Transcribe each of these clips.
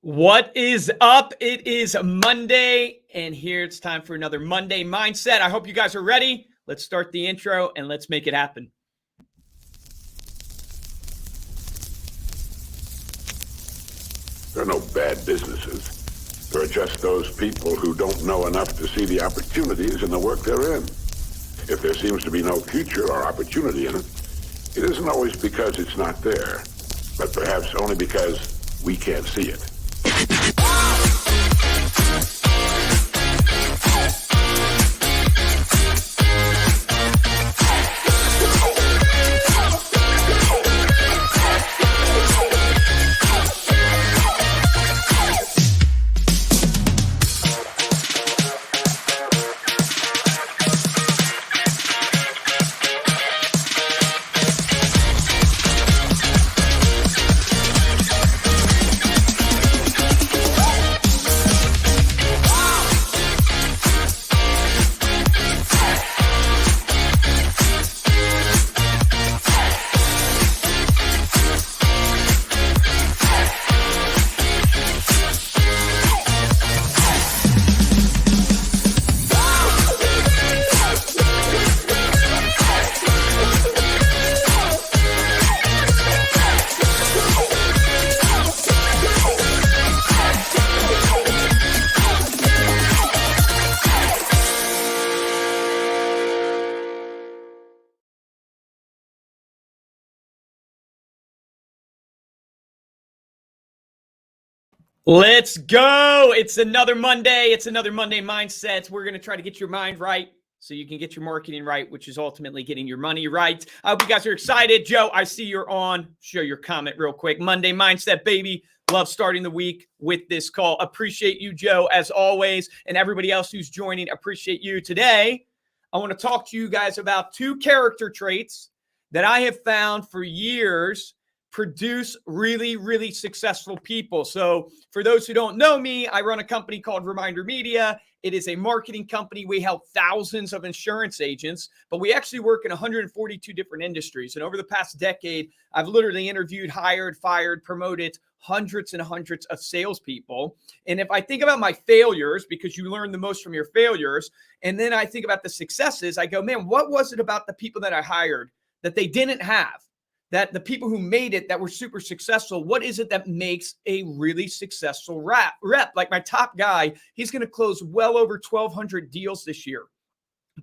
What is up? It is Monday, and here it's time for another Monday Mindset. I hope you guys are ready. Let's start the intro and let's make it happen. There are no bad businesses. There are just those people who don't know enough to see the opportunities in the work they're in. If there seems to be no future or opportunity in it, it isn't always because it's not there, but perhaps only because we can't see it. Let's go. It's another Monday. It's another Monday Mindset. We're going to try to get your mind right so you can get your marketing right, which is ultimately getting your money right. I hope you guys are excited. Joe, I see you're on. Share your comment real quick. Monday Mindset, baby. Love starting the week with this call. Appreciate you, Joe, as always. And everybody else who's joining, appreciate you. Today, I want to talk to you guys about two character traits that I have found for years produce really, really successful people. So for those who don't know me, I run a company called Reminder Media. It is a marketing company. We help thousands of insurance agents, but we actually work in 142 different industries. And over the past decade, I've literally interviewed, hired, fired, promoted hundreds and hundreds of salespeople. And if I think about my failures, because you learn the most from your failures, and then I think about the successes, I go, man, what was it about the people that I hired that they didn't have? That the people who made it that were super successful, what is it that makes a really successful rep? Like my top guy, he's going to close well over 1,200 deals this year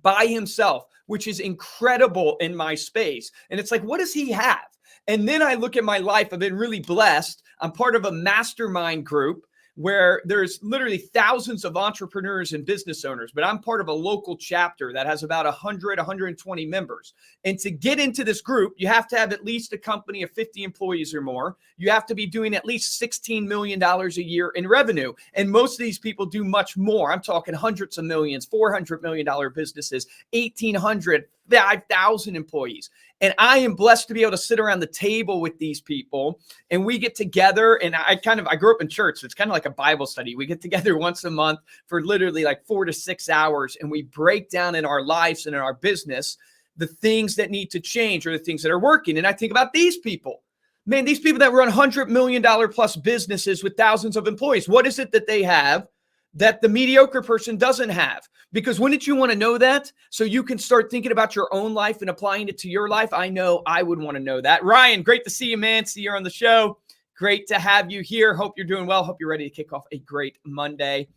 by himself, which is incredible in my space. And it's like, what does he have? And then I look at my life. I've been really blessed. I'm part of a mastermind group where there's literally thousands of entrepreneurs and business owners, but I'm part of a local chapter that has about 100, 120 members. And to get into this group, you have to have at least a company of 50 employees or more. You have to be doing at least $16 million a year in revenue. And most of these people do much more. I'm talking hundreds of millions, $400 million businesses, 1,800, 5,000 employees. And I am blessed to be able to sit around the table with these people and we get together. And I grew up in church. So it's kind of like a Bible study. We get together once a month for literally like 4 to 6 hours. And we break down in our lives and in our business, the things that need to change or the things that are working. And I think about these people, man, these people that run $100 million plus businesses with thousands of employees. What is it that they have that the mediocre person doesn't have? Because wouldn't you want to know that so you can start thinking about your own life and applying it to your life? I know I would want to know that. Ryan, great to see you, man. See you on the show. Great to have you here. Hope you're doing well. Hope you're ready to kick off a great Monday.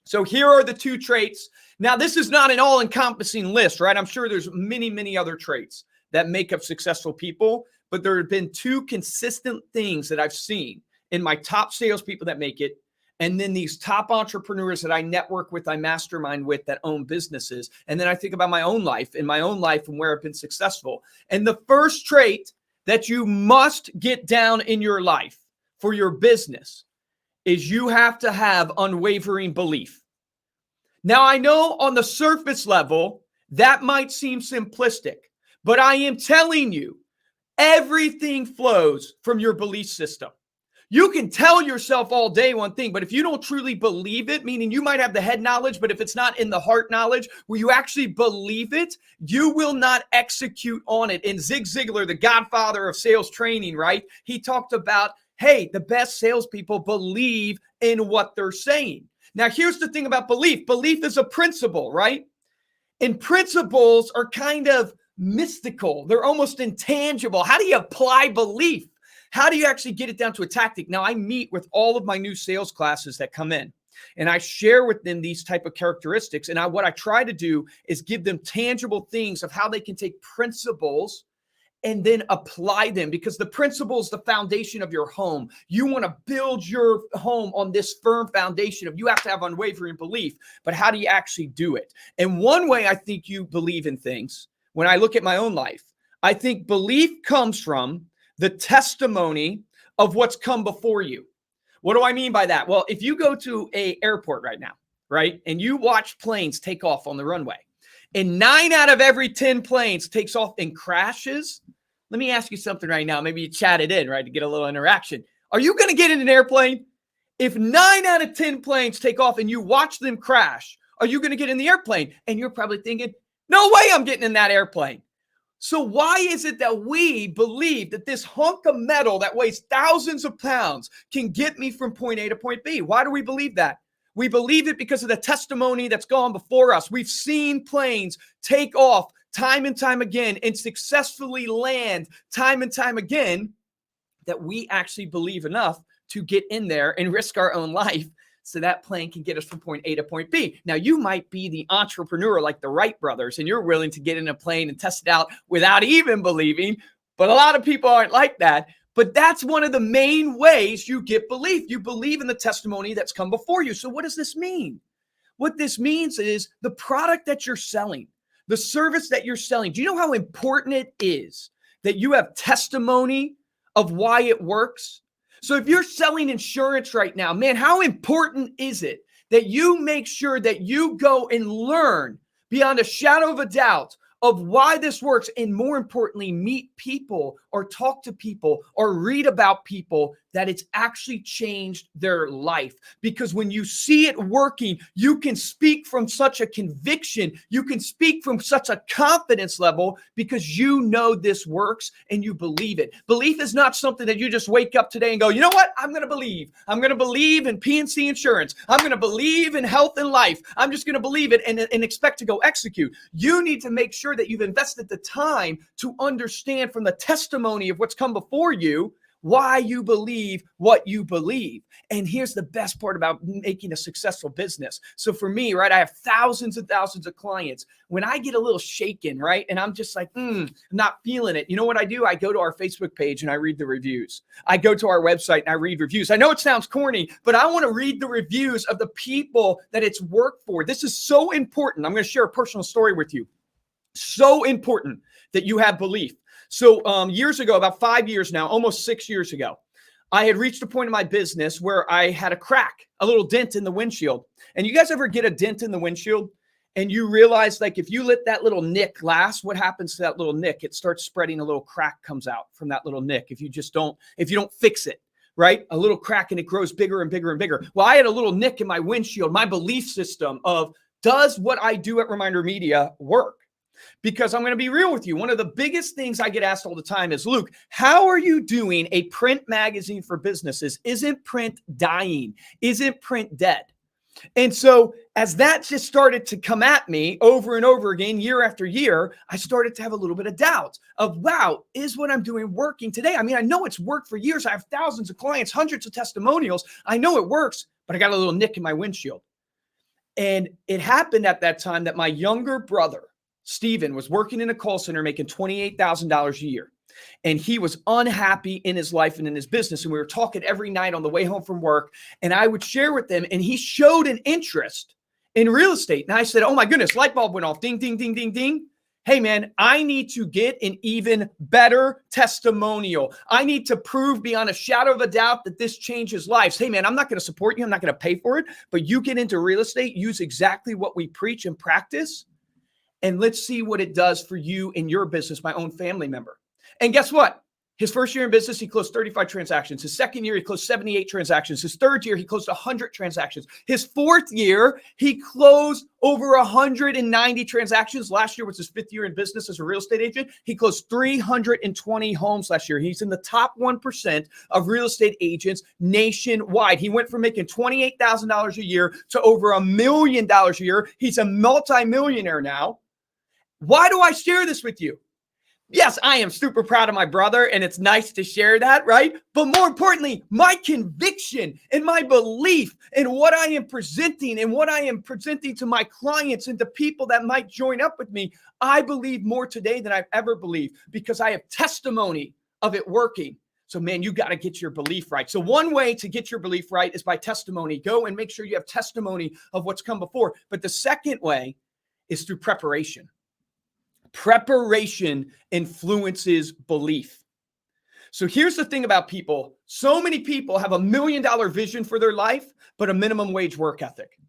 So here are the two traits. Now, this is not an all-encompassing list, right? I'm sure there's many, many other traits that make up successful people, but there have been two consistent things that I've seen in my top salespeople that make it, and then these top entrepreneurs that I network with, I mastermind with that own businesses. And then I think about my own life and where I've been successful. And the first trait that you must get down in your life for your business is you have to have unwavering belief. Now, I know on the surface level, that might seem simplistic, but I am telling you, everything flows from your belief system. You can tell yourself all day one thing, but if you don't truly believe it, meaning you might have the head knowledge, but if it's not in the heart knowledge, where you actually believe it, you will not execute on it. And Zig Ziglar, the godfather of sales training, right? He talked about hey, the best salespeople believe in what they're saying. Now, here's the thing about belief. Belief is a principle, right? And principles are kind of mystical. They're almost intangible. How do you apply belief? How do you actually get it down to a tactic? Now, I meet with all of my new sales classes that come in, and I share with them these type of characteristics. And what I try to do is give them tangible things of how they can take principles and then apply them, because the principle is the foundation of your home. You want to build your home on this firm foundation of you have to have unwavering belief, but how do you actually do it? And one way I think you believe in things, when I look at my own life, I think belief comes from the testimony of what's come before you. What do I mean by that? Well, if you go to an airport right now, right, and you watch planes take off on the runway, and 9 out of every 10 planes takes off and crashes. Let me ask you something right now. Maybe you chat it in, right, to get a little interaction. Are you going to get in an airplane? If 9 out of 10 planes take off and you watch them crash, are you going to get in the airplane? And you're probably thinking, no way I'm getting in that airplane. So why is it that we believe that this hunk of metal that weighs thousands of pounds can get me from point A to point B? Why do we believe that? We believe it because of the testimony that's gone before us. We've seen planes take off time and time again and successfully land time and time again, that we actually believe enough to get in there and risk our own life so that plane can get us from point A to point B. Now, you might be the entrepreneur like the Wright brothers, and you're willing to get in a plane and test it out without even believing, but a lot of people aren't like that. But that's one of the main ways you get belief. You believe in the testimony that's come before you. So what does this mean? What this means is the product that you're selling, the service that you're selling. Do you know how important it is that you have testimony of why it works? So if you're selling insurance right now, man, how important is it that you make sure that you go and learn beyond a shadow of a doubt of why this works, and more importantly, meet people or talk to people or read about people that it's actually changed their life. Because when you see it working, you can speak from such a conviction, you can speak from such a confidence level because you know this works and you believe it. Belief is not something that you just wake up today and go, you know what? I'm going to believe. I'm going to believe in P&C insurance. I'm going to believe in health and life. I'm just going to believe it and expect to go execute. You need to make sure that you've invested the time to understand from the testimony of what's come before you why you believe what you believe. And here's the best part about making a successful business. So for me, right, I have thousands and thousands of clients. When I get a little shaken, right, and I'm just like, I'm not feeling it. You know what I do? I go to our Facebook page and I read the reviews. I go to our website and I read reviews. I know it sounds corny, but I want to read the reviews of the people that it's worked for. This is so important. I'm going to share a personal story with you. So important that you have belief. So years ago, about 5 years now, almost 6 years ago, I had reached a point in my business where I had a crack, a little dent in the windshield. And you guys ever get a dent in the windshield and you realize, like, if you let that little nick last, what happens to that little nick? It starts spreading, a little crack comes out from that little nick if you don't fix it, right? A little crack, and it grows bigger and bigger and bigger. Well, I had a little nick in my windshield, my belief system of, does what I do at Reminder Media work? Because I'm going to be real with you. One of the biggest things I get asked all the time is, Luke, how are you doing a print magazine for businesses? Isn't print dying? Isn't print dead? And so as that just started to come at me over and over again, year after year, I started to have a little bit of doubt of, wow, is what I'm doing working today? I mean, I know it's worked for years. I have thousands of clients, hundreds of testimonials. I know it works, but I got a little nick in my windshield. And it happened at that time that my younger brother, Steven, was working in a call center making $28,000 a year. And he was unhappy in his life and in his business. And we were talking every night on the way home from work. And I would share with him, and he showed an interest in real estate. And I said, oh my goodness, light bulb went off. Ding, ding, ding, ding, ding. Hey man, I need to get an even better testimonial. I need to prove beyond a shadow of a doubt that this changes lives. Hey man, I'm not going to support you. I'm not going to pay for it. But you get into real estate, use exactly what we preach and practice. And let's see what it does for you in your business, my own family member. And guess what? His first year in business, he closed 35 transactions. His second year, he closed 78 transactions. His third year, he closed 100 transactions. His fourth year, he closed over 190 transactions. Last year was his fifth year in business as a real estate agent. He closed 320 homes last year. He's in the top 1% of real estate agents nationwide. He went from making $28,000 a year to over $1 million a year. He's a multimillionaire now. Why do I share this with you? Yes, I am super proud of my brother, and it's nice to share that, right? But more importantly, my conviction and my belief in what I am presenting and what I am presenting to my clients and to people that might join up with me, I believe more today than I've ever believed because I have testimony of it working. So, man, you got to get your belief right. So one way to get your belief right is by testimony. Go and make sure you have testimony of what's come before. But the second way is through preparation. Preparation influences belief. So here's the thing about people. So many people have $1 million vision for their life, but a minimum wage work ethic.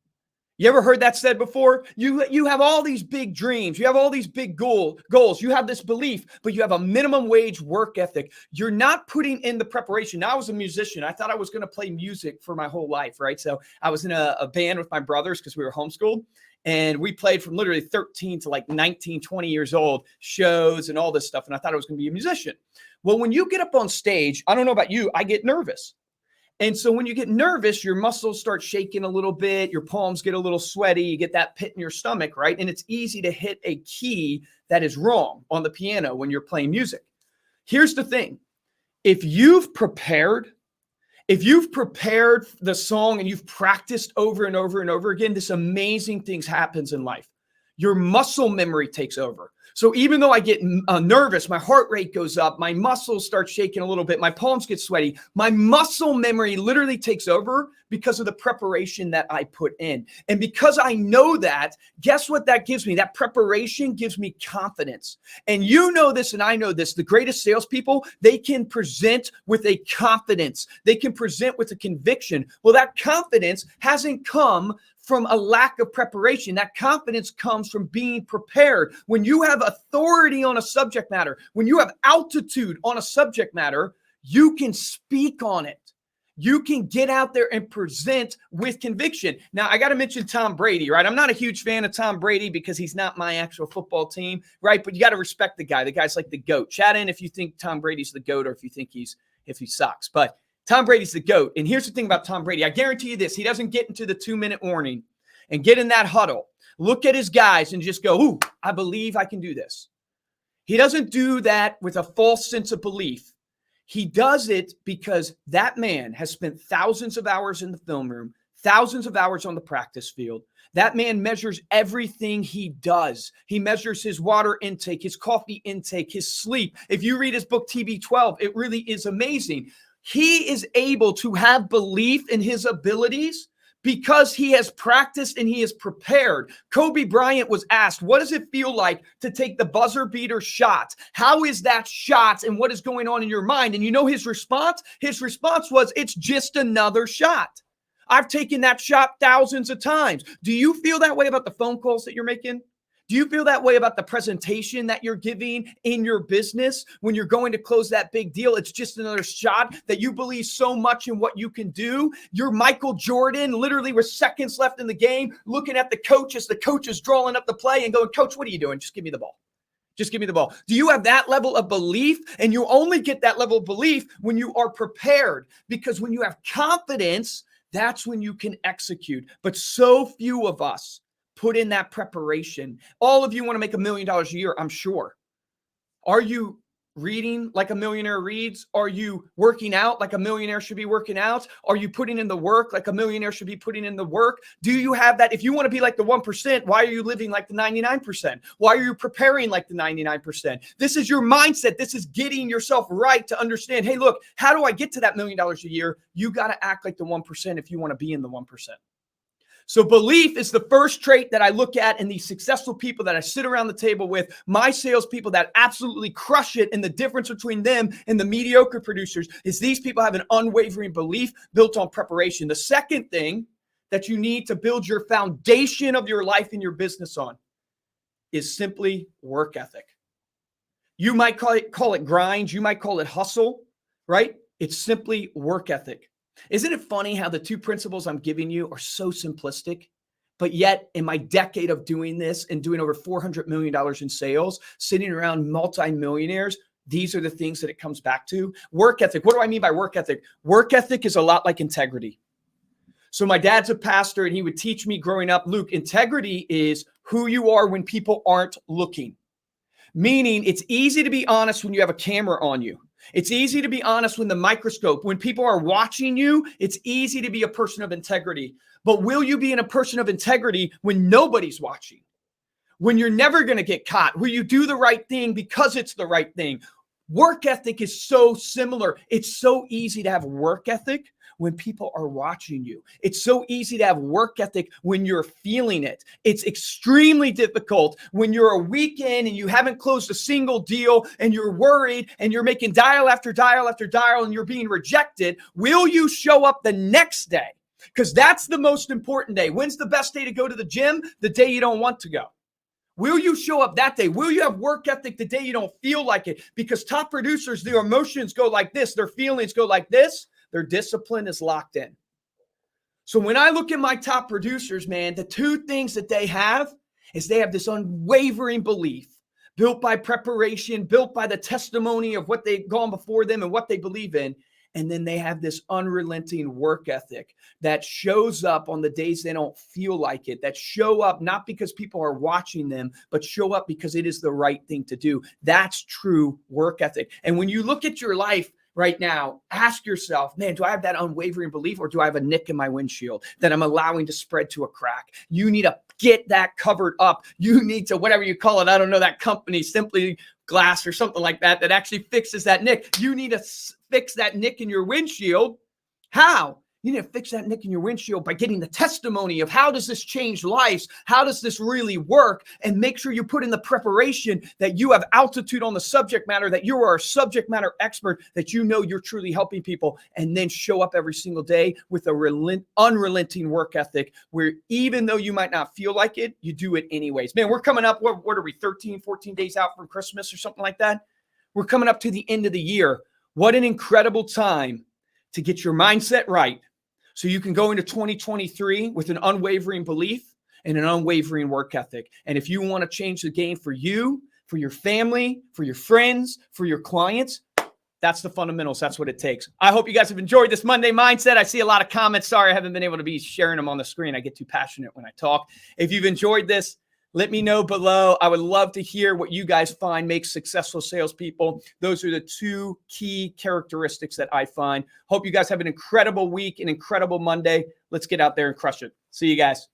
You ever heard that said before? You have all these big dreams. You have all these big goals. You have this belief, but you have a minimum wage work ethic. You're not putting in the preparation. Now, I was a musician. I thought I was going to play music for my whole life, right? So I was in a band with my brothers because we were homeschooled. And we played from literally 13 to like 19, 20 years old, shows and all this stuff. And I thought I was going to be a musician. Well, when you get up on stage, I don't know about you, I get nervous. And so when you get nervous, your muscles start shaking a little bit. Your palms get a little sweaty. You get that pit in your stomach, right? And it's easy to hit a key that is wrong on the piano when you're playing music. Here's the thing. If you've prepared the song and you've practiced over and over and over again, this amazing things happens in life. Your muscle memory takes over. So even though I get nervous, my heart rate goes up, my muscles start shaking a little bit, my palms get sweaty, my muscle memory literally takes over because of the preparation that I put in. And because I know that, guess what that gives me? That preparation gives me confidence. And you know this and I know this, the greatest salespeople, they can present with a confidence. They can present with a conviction. Well, that confidence hasn't come from a lack of preparation. That confidence comes from being prepared. When you have authority on a subject matter, when you have altitude on a subject matter, you can speak on it. You can get out there and present with conviction. Now, I got to mention Tom Brady, right? I'm not a huge fan of Tom Brady because he's not my actual football team, right? But you got to respect the guy. The guy's like the GOAT. Chat in if you think Tom Brady's the GOAT or if you think if he sucks. But Tom Brady's the GOAT. And here's the thing about Tom Brady. I guarantee you this. He doesn't get into the 2-minute warning and get in that huddle. Look at his guys and just go, ooh, I believe I can do this. He doesn't do that with a false sense of belief. He does it because that man has spent thousands of hours in the film room, thousands of hours on the practice field. That man measures everything he does. He measures his water intake, his coffee intake, his sleep. If you read his book, TB12, it really is amazing. He is able to have belief in his abilities because he has practiced and he is prepared. Kobe Bryant was asked, what does it feel like to take the buzzer beater shot? How is that shot and what is going on in your mind? And you know his response? His response was, it's just another shot. I've taken that shot thousands of times. Do you feel that way about the phone calls that you're making? Do you feel that way about the presentation that you're giving in your business when you're going to close that big deal? It's just another shot that you believe so much in what you can do. You're Michael Jordan, literally with seconds left in the game, looking at the coach as the coach is drawing up the play and going, Coach, what are you doing? Just give me the ball. Just give me the ball. Do you have that level of belief? And you only get that level of belief when you are prepared, because when you have confidence, that's when you can execute. But so few of us put in that preparation. All of you want to make $1 million a year, I'm sure. Are you reading like a millionaire reads? Are you working out like a millionaire should be working out? Are you putting in the work like a millionaire should be putting in the work? Do you have that? If you want to be like the 1%, why are you living like the 99%? Why are you preparing like the 99%? This is your mindset. This is getting yourself right to understand, hey, look, how do I get to that $1 million a year? You got to act like the 1% if you want to be in the 1%. So belief is the first trait that I look at in these successful people that I sit around the table with, my salespeople that absolutely crush it. And the difference between them and the mediocre producers is these people have an unwavering belief built on preparation. The second thing that you need to build your foundation of your life and your business on is simply work ethic. You might call it grind. You might call it hustle, right? It's simply work ethic. Isn't it funny how the two principles I'm giving you are so simplistic? But yet, in my decade of doing this and doing over $400 million in sales, sitting around multimillionaires, these are the things that it comes back to. Work ethic. What do I mean by work ethic? Work ethic is a lot like integrity. So my dad's a pastor, and he would teach me growing up, Luke, integrity is who you are when people aren't looking. Meaning it's easy to be honest when you have a camera on you. It's easy to be honest when the microscope, when people are watching you, it's easy to be a person of integrity. But will you be a person of integrity when nobody's watching? When you're never going to get caught? Will you do the right thing because it's the right thing? Work ethic is so similar. It's so easy to have work ethic when people are watching you. It's so easy to have work ethic when you're feeling it. It's extremely difficult when you're a weekend and you haven't closed a single deal and you're worried and you're making dial after dial after dial and you're being rejected. Will you show up the next day? Because that's the most important day. When's the best day to go to the gym? The day you don't want to go. Will you show up that day? Will you have work ethic the day you don't feel like it? Because top producers, their emotions go like this. Their feelings go like this. Their discipline is locked in. So when I look at my top producers, man, the two things that they have is they have this unwavering belief built by preparation, built by the testimony of what they've gone before them and what they believe in. And then they have this unrelenting work ethic that shows up on the days they don't feel like it, that show up not because people are watching them, but show up because it is the right thing to do. That's true work ethic. And when you look at your life right now, ask yourself, man, do I have that unwavering belief or do I have a nick in my windshield that I'm allowing to spread to a crack? You need to get that covered up. You need to, whatever you call it, I don't know, that company, Simply Glass or something like that, that actually fixes that nick. You need to fix that nick in your windshield. How? You need to fix that nick in your windshield by getting the testimony of how does this change lives? How does this really work? And make sure you put in the preparation that you have altitude on the subject matter, that you are a subject matter expert, that you know you're truly helping people, and then show up every single day with a unrelenting work ethic where even though you might not feel like it, you do it anyways. Man, we're coming up, what are we, 13, 14 days out from Christmas or something like that? We're coming up to the end of the year. What an incredible time to get your mindset right so you can go into 2023 with an unwavering belief and an unwavering work ethic. And if you want to change the game for you, for your family, for your friends, for your clients, that's the fundamentals. That's what it takes. I hope you guys have enjoyed this Monday Mindset. I see a lot of comments. Sorry, I haven't been able to be sharing them on the screen. I get too passionate when I talk. If you've enjoyed this, let me know below. I would love to hear what you guys find makes successful salespeople. Those are the two key characteristics that I find. Hope you guys have an incredible week, an incredible Monday. Let's get out there and crush it. See you guys.